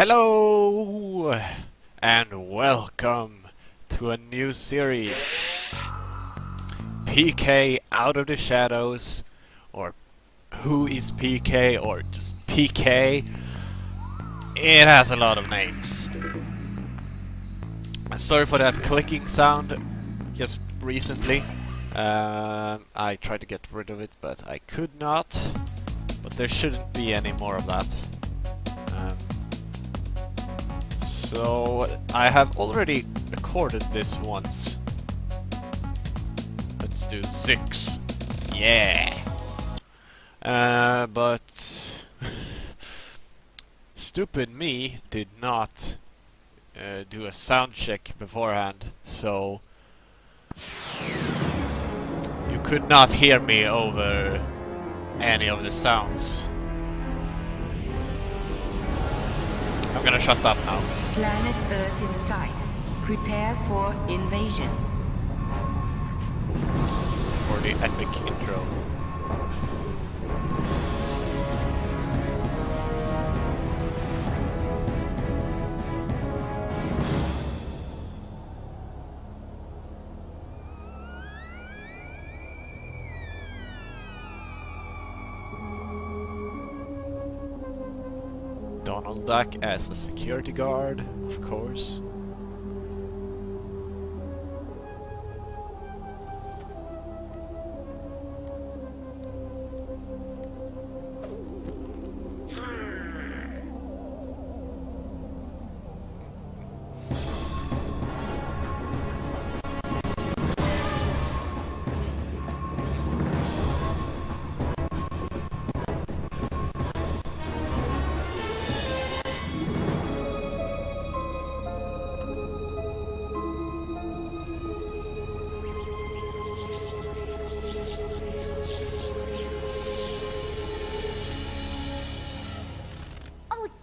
Hello and welcome to a new series, PK Out of the Shadows, or Who is PK, or just PK. It has a lot of names. Sorry for that clicking sound just recently. I tried to get rid of it, but I could not. But there shouldn't be any more of that. So I have already recorded this once. Let's do 6. Yeah. But stupid me did not do a sound check beforehand, so you could not hear me over any of the sounds. I'm gonna shut up now. Planet Earth in sight. Prepare for invasion. For the epic intro. Donald Duck as a security guard, of course.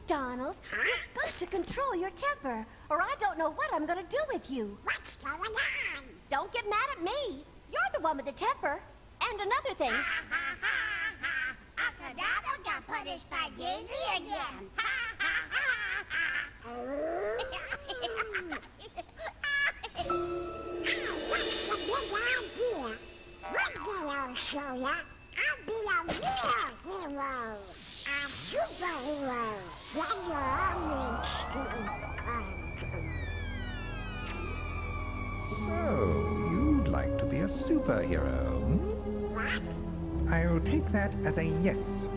Donald, you've got to control your temper, or I don't know what I'm gonna do with you. What's going on? Don't get mad at me. You're the one with the temper. And another thing. Uncle Donald got punished by Daisy again. What's the big idea? One day I'll show ya. I'll be a real hero. A superhero. Then you're all So, you'd like to be a superhero, hmm? What? I'll take that as a yes.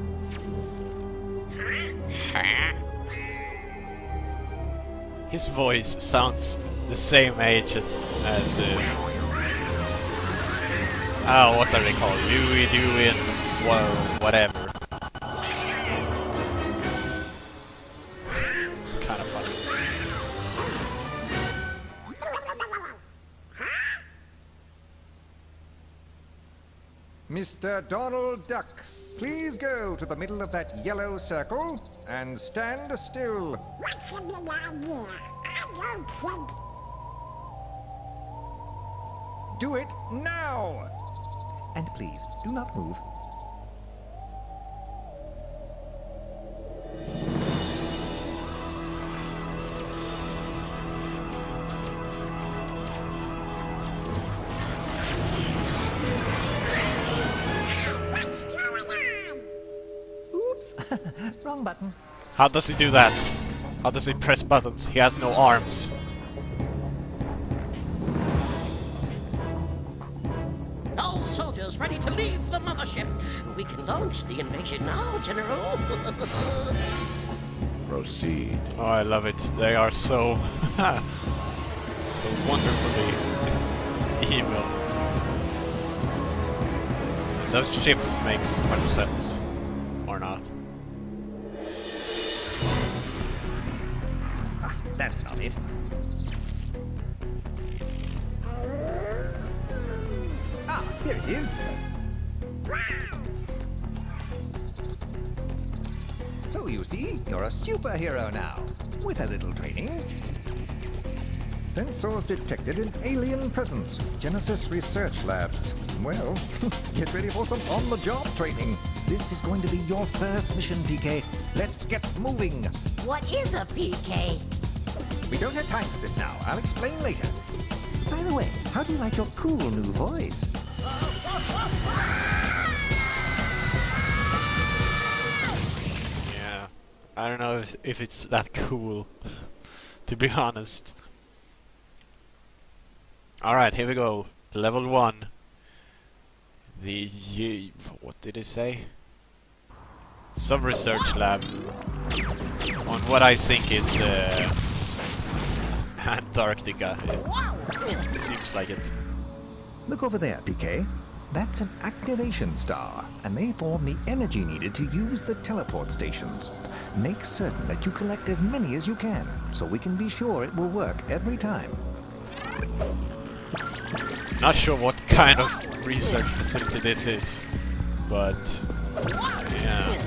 His voice sounds the same age as what are they called? Louie, Dewey, and whatever. It's kind of funny. Mr. Donald Duck, please go to the middle of that yellow circle and stand still. What's a big idea? I don't think... Do it now! And please, do not move. What's going on? Oops, wrong button. How does he do that? How does he press buttons? He has no arms. All soldiers ready to leave the mothership. We can launch the invasion now, General. Proceed. Oh, I love it. They are so, so wonderfully evil. Those ships make so much sense. Or not. Ah, that's not it. Ah, here it is. So you see, you're a superhero now, with a little training. Sensors detected an alien presence. Genesis Research Labs. Well, get ready for some on-the-job training. This is going to be your first mission, PK. Let's get moving. What is a PK? We don't have time for this now. I'll explain later. By the way, how do you like your cool new voice? Yeah, I don't know if it's that cool, to be honest. Alright, here we go. Level 1. What did it say? Some research lab on what I think is Antarctica. It seems like it. Look over there, PK. That's an activation star, and they form the energy needed to use the teleport stations. Make certain that you collect as many as you can, so we can be sure it will work every time. Not sure what kind of research facility this is, but yeah.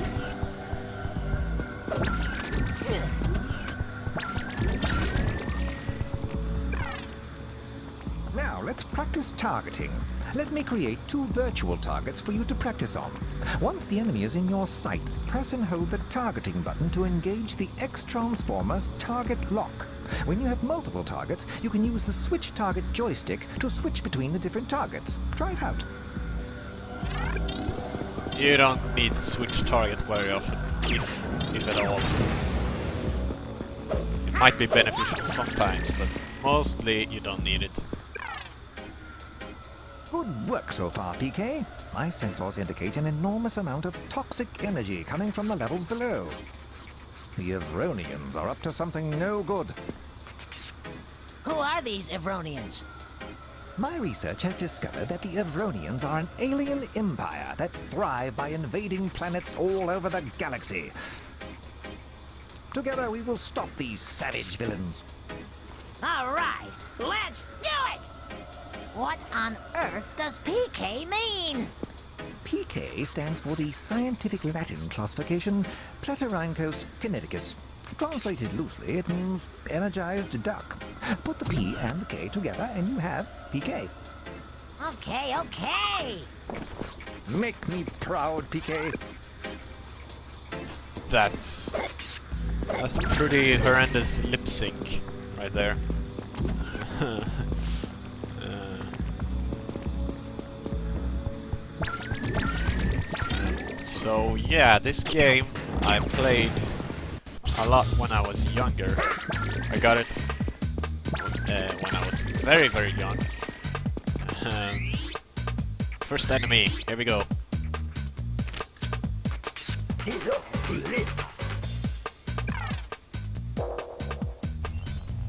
Now, let's practice targeting. Let me create 2 virtual targets for you to practice on. Once the enemy is in your sights, press and hold the targeting button to engage the X-Transformer's target lock. When you have multiple targets, you can use the switch target joystick to switch between the different targets. Try it out. You don't need to switch targets very often, if at all. It might be beneficial sometimes, but mostly you don't need it. Good work so far, PK. My sensors indicate an enormous amount of toxic energy coming from the levels below. The Evronians are up to something no good. Who are these Evronians? My research has discovered that the Evronians are an alien empire that thrive by invading planets all over the galaxy. Together we will stop these savage villains. All right, let's do it! What on earth does PK mean? PK stands for the scientific Latin classification Platyrhynchos kineticus. Translated loosely, it means energized duck. Put the P and the K together and you have PK. Okay. Make me proud, PK. That's a pretty horrendous lip sync right there. So yeah, this game I played a lot when I was younger. I got it when I was very, very young. First enemy, here we go.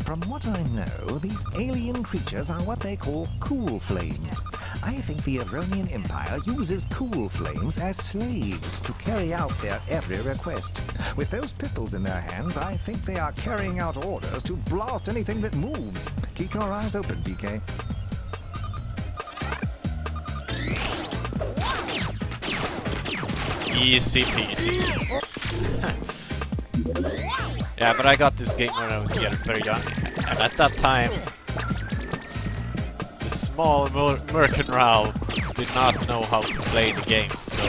From what I know, these alien creatures are what they call cool flames. I think the Evronian Empire uses cool flames as slaves to carry out their every request. With those pistols in their hands, I think they are carrying out orders to blast anything that moves. Keep your eyes open, PK. Easy peasy. Yeah, but I got this game when I was very young, and at that time, the small Murkenrahl did not know how to play the game, so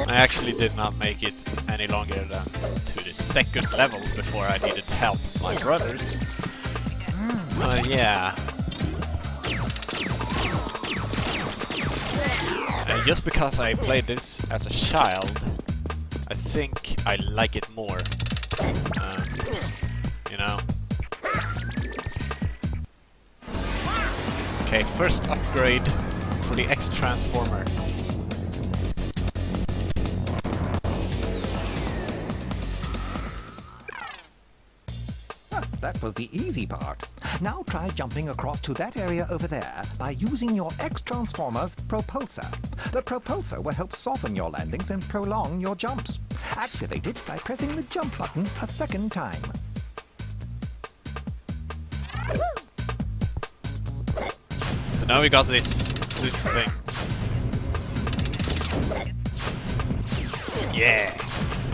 I actually did not make it any longer than to the second level before I needed help from my brothers. Yeah. And just because I played this as a child, I think I like it more. You know. Okay, first upgrade for the X-Transformer. That was the easy part. Now try jumping across to that area over there by using your X-Transformer's propulsor. The propulsor will help soften your landings and prolong your jumps. Activate it by pressing the jump button a second time. So now we got this thing. Yeah!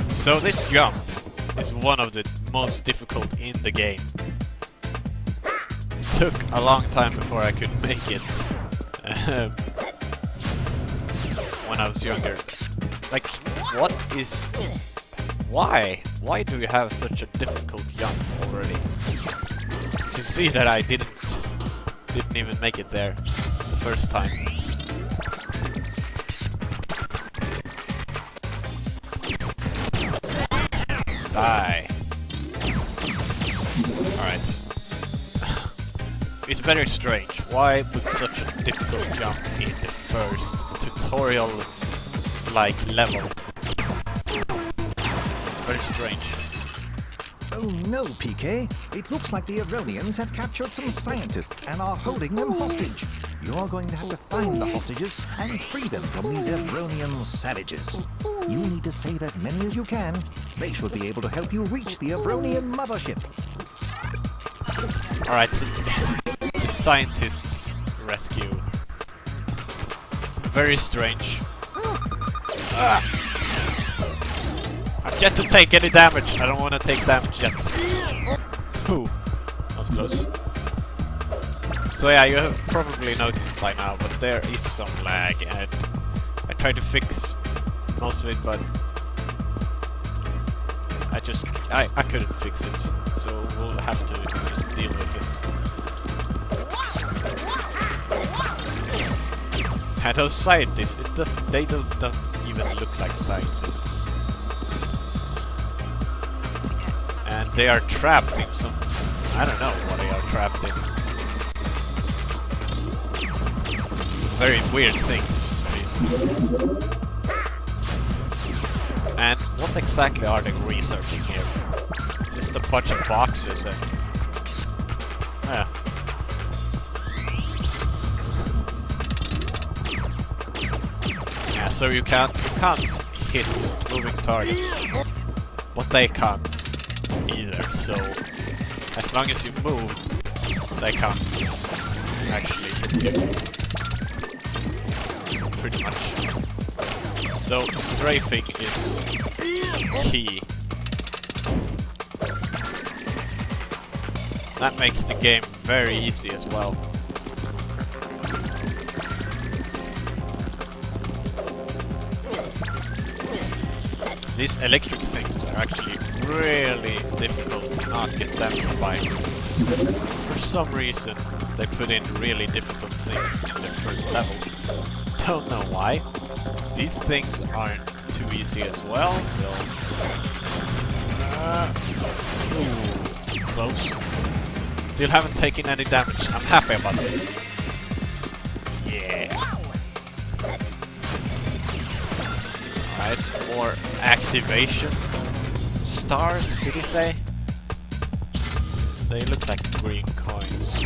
So this jump is one of the most difficult in the game. Took a long time before I could make it. when I was younger. Like, what is... Why? Why do you have such a difficult jump already? You see that I didn't even make it there the first time. Die. Alright. It's very strange. Why put such a difficult jump in the first tutorial-like level? It's very strange. Oh no, PK. It looks like the Aronians have captured some scientists and are holding them hostage. You're going to have to find the hostages and free them from these Aronian savages. You need to save as many as you can. They should be able to help you reach the Aronian mothership. Alright, so the scientists rescue. Very strange. I've yet to take any damage. I don't want to take damage yet. Ooh, that was close. So yeah, you have probably noticed by now, but there is some lag, and I tried to fix most of it, but I couldn't fix it, so we'll have to just deal with this. And those scientists, they don't even look like scientists. And they are trapped in some... I don't know what they are trapped in. Very weird things, at least. And what exactly are they researching here? Just a bunch of boxes and... Yeah. Yeah, so you can't hit moving targets. But they can't either, so as long as you move, they can't actually hit you. Pretty much. So strafing is key. That makes the game very easy as well. These electric things are actually really difficult to not get damaged by. For some reason, they put in really difficult things in the first level. Don't know why. These things aren't too easy as well, so... Ooh, close. Still haven't taken any damage. I'm happy about this. Yeah. Alright, more activation stars, did he say? They look like green coins.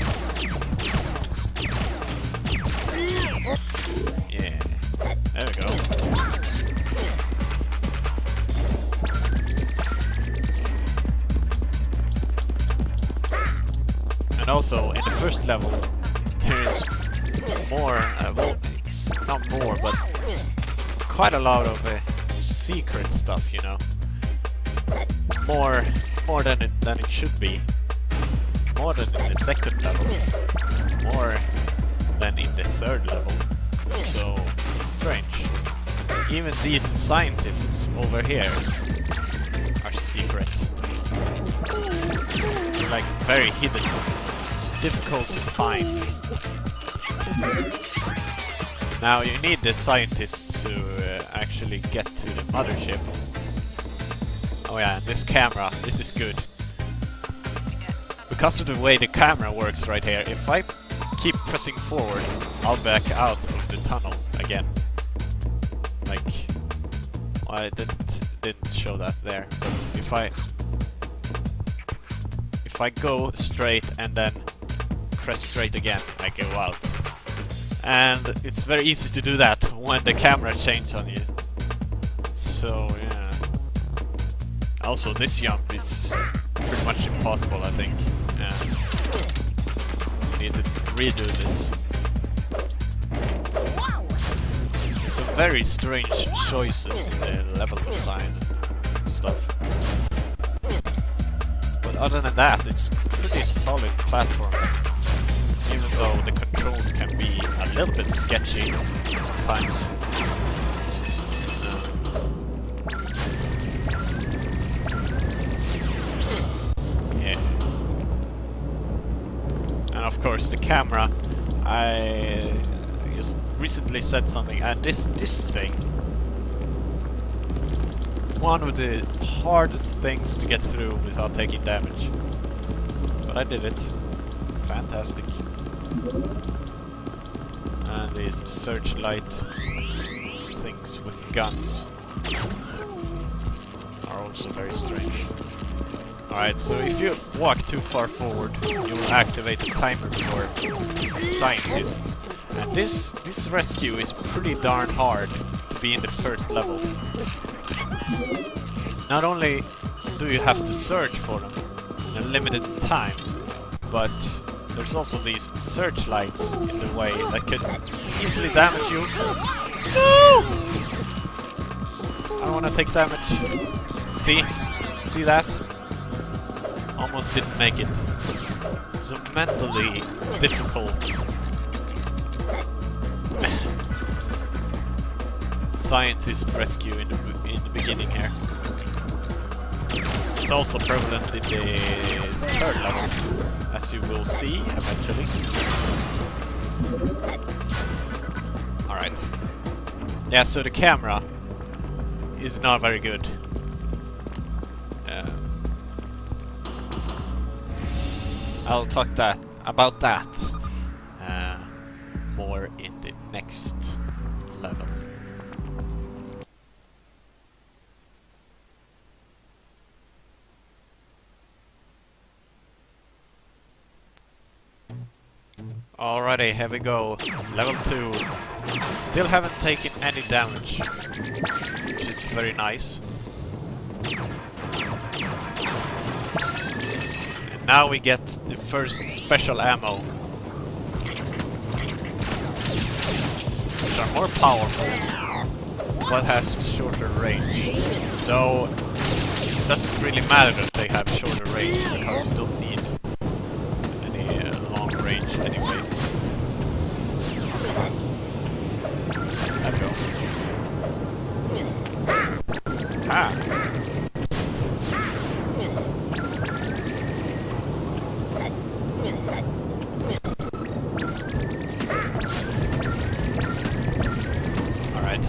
Yeah, there we go. And also, in the first level, there is more, well, it's not more, but it's quite a lot of secret stuff, you know. More than it should be. More than in the second level. More than in the third level. So it's strange. Even these scientists over here are secret. They're like very hidden. Difficult to find. Now you need the scientists to actually get to the mothership. Oh yeah, and this camera, this is good. Because of the way the camera works right here, if I keep pressing forward, I'll back out of the tunnel again. Like, well, I didn't show that there, but if I go straight and then press straight again, I go out. And it's very easy to do that when the camera changes on you. So yeah. Also, this jump is pretty much impossible, I think. Yeah. Need to redo this. Some very strange choices in the level design and stuff. But other than that, it's pretty solid platform. Even though the controls can be a little bit sketchy sometimes. course, the camera. I just recently said something, and this thing, one of the hardest things to get through without taking damage. But I did it. Fantastic. And these searchlight things with guns are also very strange. Alright, so if you walk too far forward, you will activate a timer for scientists. And this rescue is pretty darn hard to be in the first level. Not only do you have to search for them in a limited time, but there's also these searchlights in the way that could easily damage you. No! I don't want to take damage. See? See that? Almost didn't make it. So mentally difficult scientist rescue in the beginning here. It's also prevalent in the third level, as you will see eventually. Alright. Yeah, so the camera is not very good. I'll talk about that more in the next level. Alrighty, here we go. Level 2. Still haven't taken any damage, which is very nice. And now we get the first special ammo, which are more powerful, but has shorter range. Though it doesn't really matter that they have shorter range, because you don't need any long range anyways. There we go. Ah! Alright.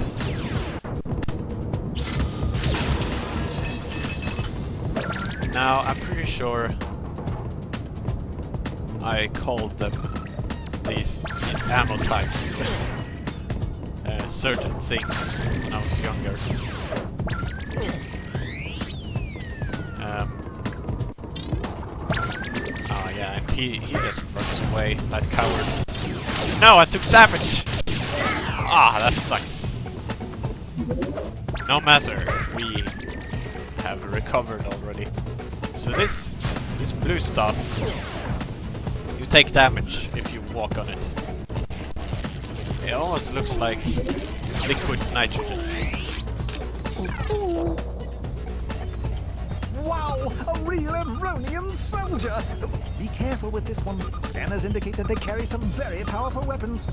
Now, I'm pretty sure I called them these ammo types certain things when I was younger. Oh yeah, and he just runs away, that coward. No, I took damage! Ah, that sucks. No matter, we have recovered already. So this blue stuff, you take damage if you walk on it. It almost looks like liquid nitrogen. Wow! A real Evronian soldier! Oh, be careful with this one. Scanners indicate that they carry some very powerful weapons.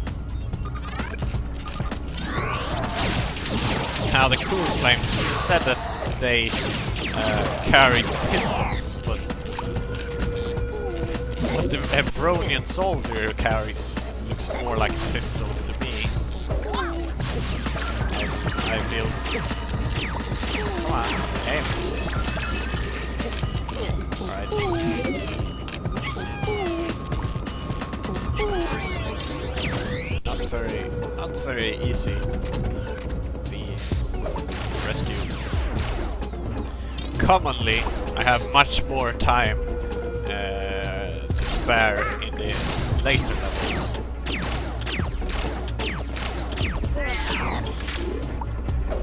Now the cool flames, you said that they carried pistols, but what the Evronian soldier carries looks more like a pistol to me. I feel... Come on, aim. Alright. Not very easy. The rescue. Commonly, I have much more time to spare in the later levels.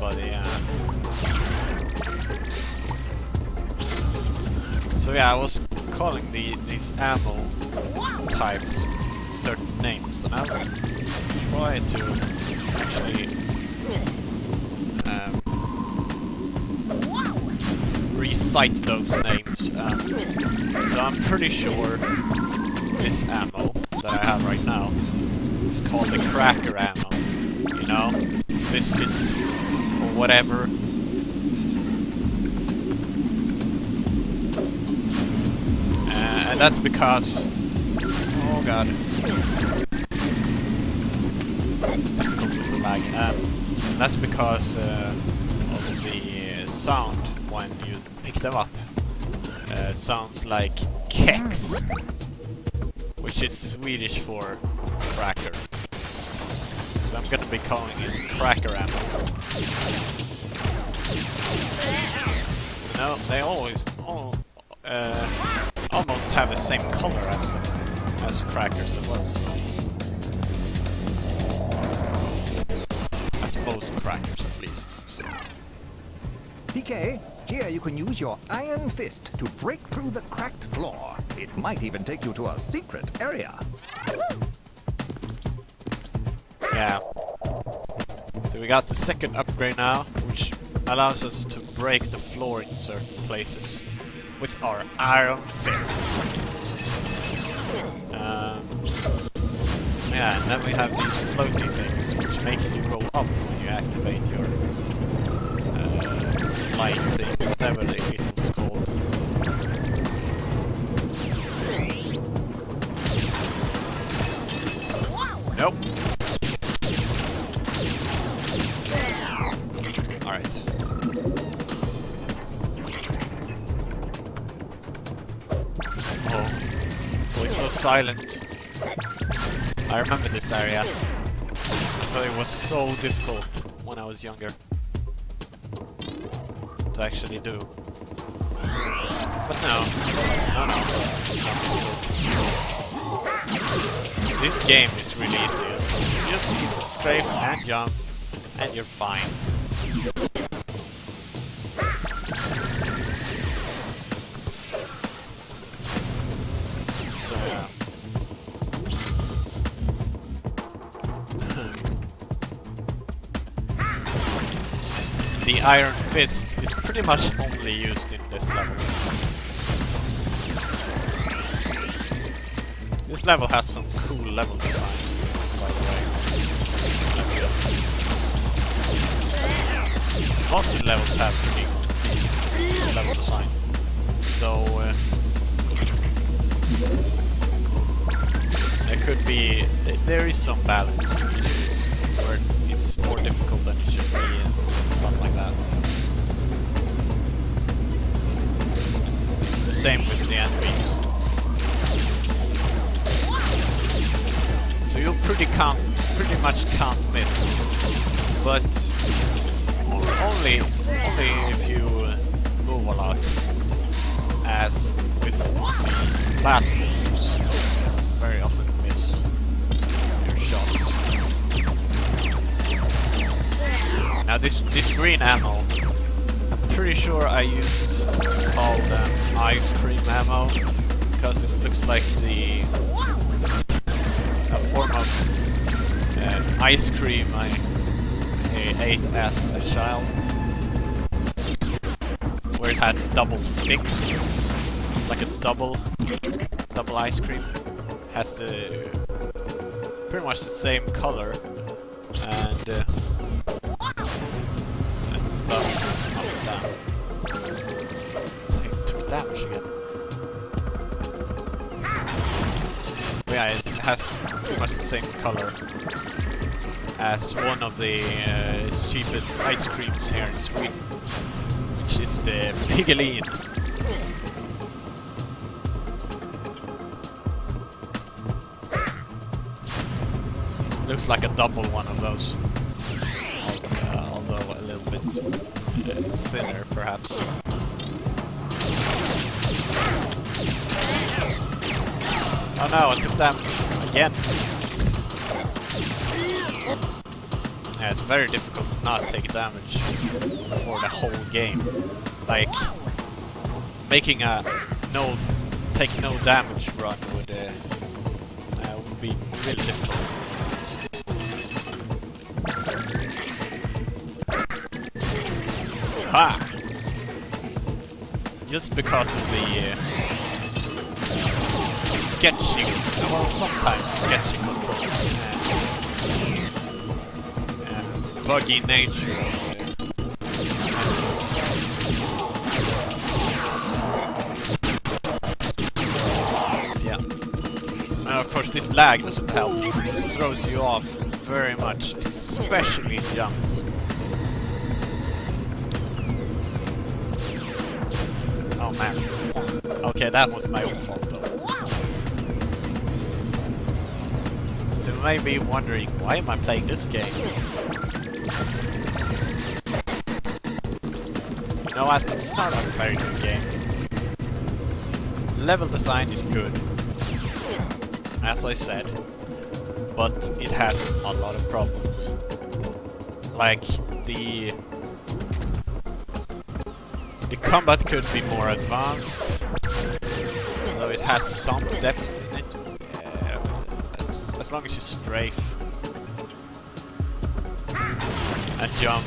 But yeah. So yeah, I was calling these ammo types certain names, and I'll try to actually recite those names. So I'm pretty sure this ammo that I have right now is called the cracker ammo. You know, biscuits or whatever. And that's because, oh god. It's difficult with the lag. That's because of the sound when you pick them up. Sounds like kex, which is Swedish for cracker. So I'm gonna be calling it cracker ammo. No, they always almost have the same color as crackers as well. So. As most crackers, at least. So. PK, here you can use your iron fist to break through the cracked floor. It might even take you to a secret area. Yeah. So we got the second upgrade now, which allows us to break the floor in certain places with our iron fist. Yeah, and then we have these floaty things, which makes you go up when you activate your flight thing, whatever it is called. Nope. Alright. Oh, it's so silent. I remember this area. I thought it was so difficult when I was younger to actually do. But no, it's not difficult. This game is really easy. You just need to strafe and jump, and you're fine. So yeah. The Iron Fist is pretty much only used in this level. This level has some cool level design, by the way. I feel. Most of the levels have pretty decent level design, though there is some balance issues where it's more difficult than it should be and stuff like that. It's the same with the enemies. So you pretty much can't miss, but only if you move a lot, as with these platforms, you very often miss your shots. Now this green ammo, I'm pretty sure I used to call them ice cream ammo, because it looks like a form of ice cream I ate as a child, where it had double sticks. It's like a double ice cream. Has pretty much the same color and stuff up down. Took damage again. But yeah, it has pretty much the same color as one of the cheapest ice creams here in Sweden, which is the Piggelin. Looks like a double one of those, although a little bit thinner, perhaps. Oh no, I took damage again. Yeah, it's very difficult to not take damage for the whole game. Like, making a take no damage run would be really difficult. Ha! Just because of the sketchy, well, sometimes sketchy controls and buggy nature of enemies. Yeah. And of course course, this lag doesn't help. It throws you off very much, especially in jumps. Oh man. Okay, that was my own fault though. So you may be wondering, why am I playing this game? You know what, it's not a very good game. Level design is good, as I said, but it has a lot of problems. Like, the combat could be more advanced, though it has some depth in it. As long as you strafe and jump,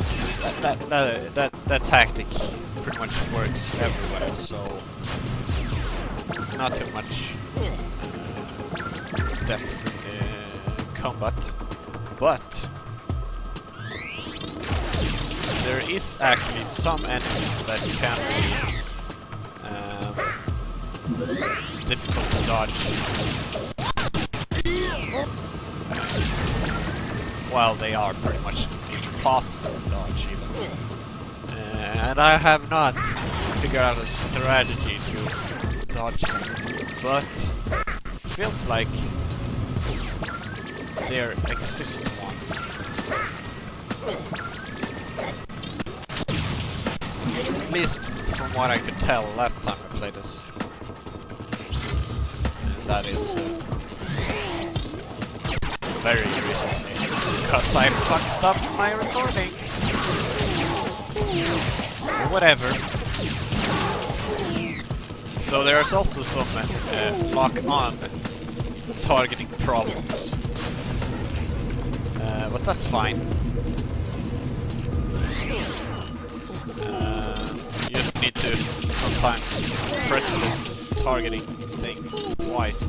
that tactic pretty much works everywhere. So not too much depth in combat, but there is actually some enemies that can be difficult to dodge. Well, they are pretty much impossible to dodge even. And I have not figured out a strategy to dodge them, but it feels like there exists one. At least from what I could tell last time I played this. And that is very recently, because I fucked up my recording. Or whatever. So there's also some lock-on targeting problems. But that's fine. You just need to sometimes press the targeting thing twice.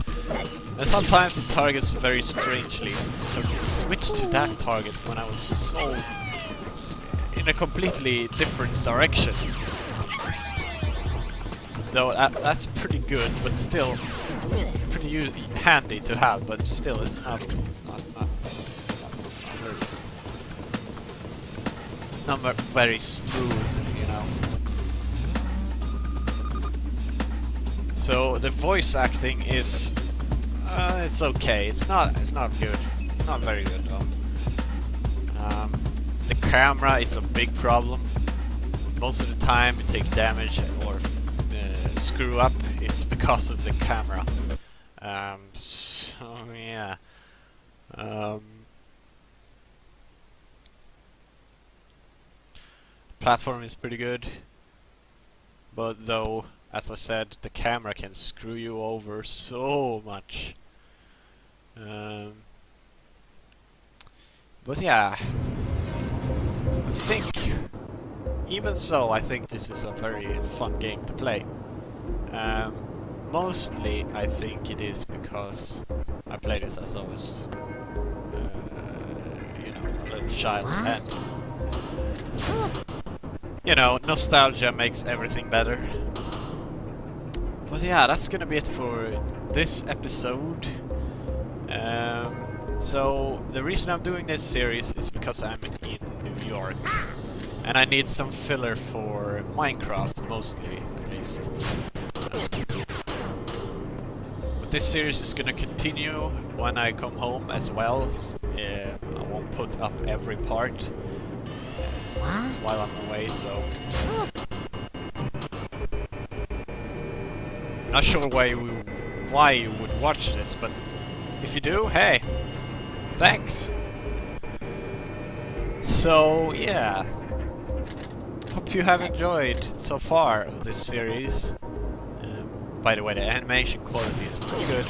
And sometimes it targets very strangely, because it switched to that target when I was so in a completely different direction. Though that's pretty good, but still pretty handy to have, but still it's not very smooth, you know. So the voice acting is it's okay. It's not good. It's not very good though. The camera is a big problem. Most of the time you take damage or screw up is because of the camera. So yeah. Platform is pretty good, but though, as I said, the camera can screw you over so much. But yeah, I think, even so, I think this is a very fun game to play. Mostly, I think it is because I played this as I was, you know, a little child, and you know, nostalgia makes everything better. But yeah, that's gonna be it for this episode. So the reason I'm doing this series is because I'm in New York, and I need some filler for Minecraft, mostly, at least. But this series is gonna continue when I come home as well. I won't put up every part while I'm away, so not sure why you would watch this, but if you do, hey, thanks. So yeah, hope you have enjoyed so far of this series. By the way, the animation quality is pretty good.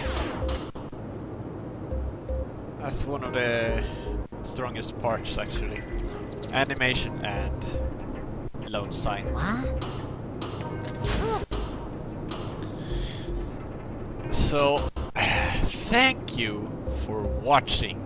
That's one of the strongest parts, actually. Animation and load sign. So, thank you for watching